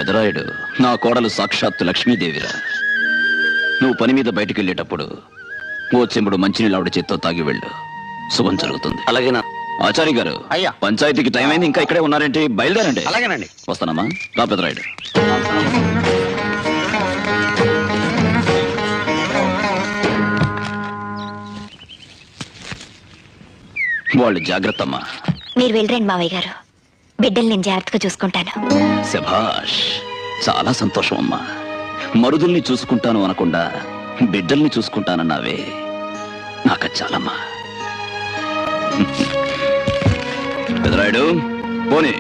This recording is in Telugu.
పెదరాయుడు, నా కోడలు సాక్షాత్తు లక్ష్మీదేవిరా. నువ్వు పని మీద బయటికి వెళ్ళేటప్పుడు ఓ చెంబుడు మంచినీళ్ళు ఆవిడ చేత్తో తాగి వెళ్ళు. శుభం జరుగుతుంది. అలాగేనా ఆచార్య గారు? అయ్యా. పంచాయతీకి టైం అయింది, ఇంకా ఇక్కడే ఉన్నారేంటి? బయలుదేరండి. అలాగేనండి. వస్తానమ్మా. రా పెదరాయుడు. వాళ్ళు జాగ్రత్త అమ్మా. మీరు వెళ్ళరండి మావయ్య గారు, బిడ్డలు నేను జాగ్రత్తగా చూసుకుంటాను. శభాష్, చాలా సంతోషం అమ్మా. మరుదుల్ని చూసుకుంటాను అనకుండా బిడ్డల్ని చూసుకుంటానన్నావే, నాకు చాలమ్మా. పెదరాయుడు పోనీ.